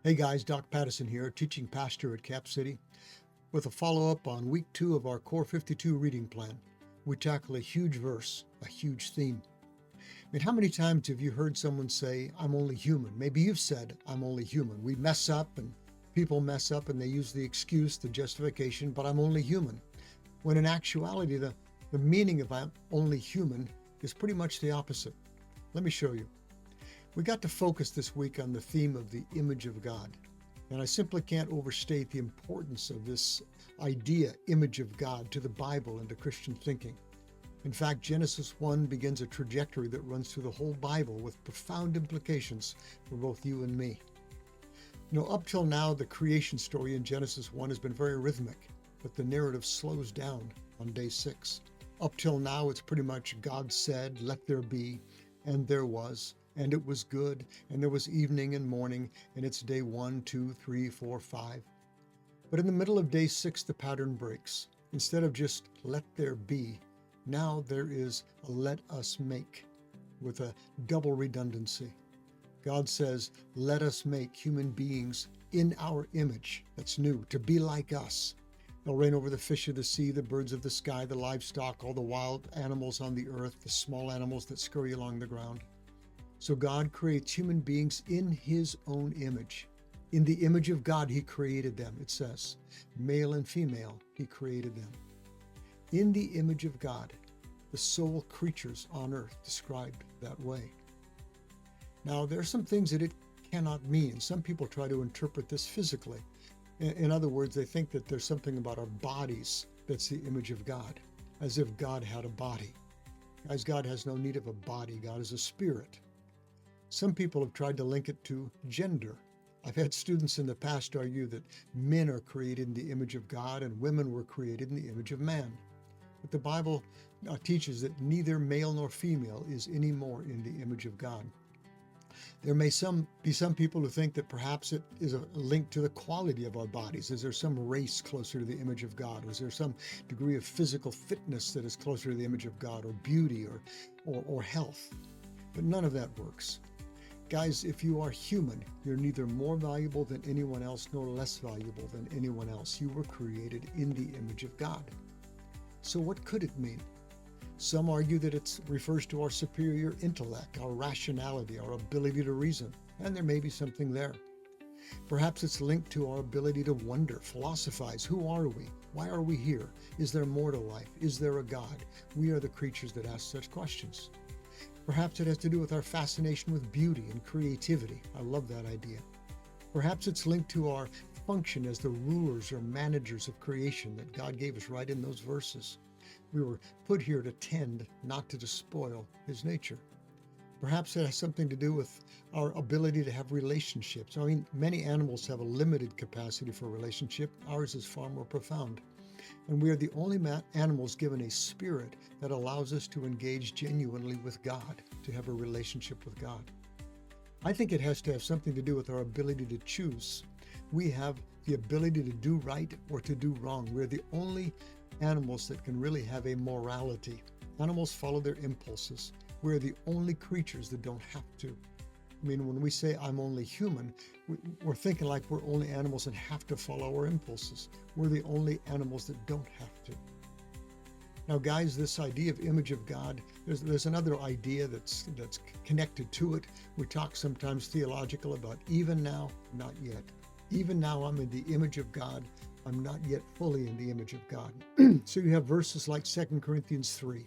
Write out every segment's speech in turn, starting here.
Hey guys, Doc Pattison here, teaching pastor at Cap City, with a follow-up on week 2 of our Core52 reading plan. We tackle a huge verse, a huge theme. How many times have you heard someone say, I'm only human? Maybe you've said, I'm only human. We mess up and people mess up and they use the excuse, the justification, but I'm only human. When in actuality, the meaning of I'm only human is pretty much the opposite. Let me show you. We got to focus this week on the theme of the image of God. And I simply can't overstate the importance of this idea, image of God, to the Bible and to Christian thinking. In fact, Genesis 1 begins a trajectory that runs through the whole Bible with profound implications for both you and me. Up till now, the creation story in Genesis 1 has been very rhythmic, but the narrative slows down on day 6. Up till now, it's pretty much God said, let there be, and there was. And it was good, and there was evening and morning, and it's day 1, 2, 3, 4, 5. But in the middle of day 6, the pattern breaks. Instead of just let there be, now there is a let us make, with a double redundancy. God says, let us make human beings in our image. That's new, to be like us. They'll reign over the fish of the sea, the birds of the sky, the livestock, all the wild animals on the earth, the small animals that scurry along the ground. So God creates human beings in his own image. In the image of God, he created them, it says. Male and female, he created them. In the image of God, the sole creatures on earth described that way. Now, there are some things that it cannot mean. Some people try to interpret this physically. In other words, they think that there's something about our bodies that's the image of God, as if God had a body. Guys, God has no need of a body. God is a spirit. Some people have tried to link it to gender. I've had students in the past argue that men are created in the image of God and women were created in the image of man. But the Bible teaches that neither male nor female is any more in the image of God. There may be some people who think that perhaps it is a link to the quality of our bodies. Is there some race closer to the image of God? Is there some degree of physical fitness that is closer to the image of God, or beauty, or health? But none of that works. Guys, if you are human, you're neither more valuable than anyone else nor less valuable than anyone else. You were created in the image of God. So what could it mean? Some argue that it refers to our superior intellect, our rationality, our ability to reason, and there may be something there. Perhaps it's linked to our ability to wonder, philosophize. Who are we? Why are we here? Is there more to life? Is there a God? We are the creatures that ask such questions. Perhaps it has to do with our fascination with beauty and creativity. I love that idea. Perhaps it's linked to our function as the rulers or managers of creation that God gave us right in those verses. We were put here to tend, not to despoil his nature. Perhaps it has something to do with our ability to have relationships. Many animals have a limited capacity for relationship. Ours is far more profound. And we are the only animals given a spirit that allows us to engage genuinely with God, to have a relationship with God. I think it has to have something to do with our ability to choose. We have the ability to do right or to do wrong. We're the only animals that can really have a morality. Animals follow their impulses. We're the only creatures that don't have to. When we say I'm only human, we're thinking like we're only animals and have to follow our impulses. We're the only animals that don't have to. Now, guys, this idea of image of God, there's another idea that's connected to it. We talk sometimes theological about even now, not yet. Even now, I'm in the image of God. I'm not yet fully in the image of God. So you have verses like 2 Corinthians 3.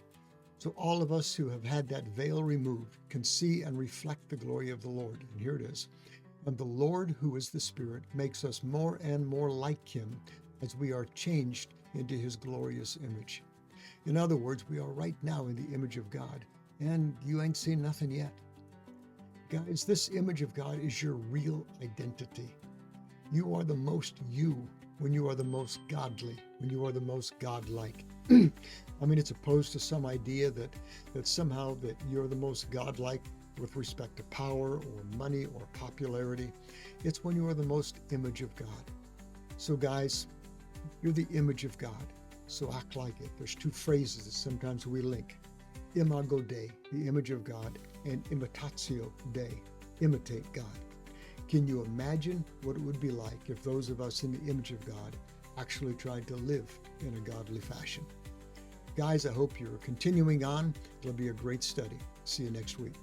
So all of us who have had that veil removed can see and reflect the glory of the Lord. And here it is. And the Lord, who is the Spirit, makes us more and more like him as we are changed into his glorious image. In other words, we are right now in the image of God, and you ain't seen nothing yet. Guys, this image of God is your real identity. You are the most you when you are the most godly, when you are the most godlike. It's opposed to some idea that somehow that you're the most godlike with respect to power or money or popularity. It's when you are the most image of God. So guys, you're the image of God. So act like it. There's two phrases that sometimes we link. Imago Dei, the image of God, and imitatio Dei, imitate God. Can you imagine what it would be like if those of us in the image of God actually tried to live in a godly fashion? Guys, I hope you're continuing on. It'll be a great study. See you next week.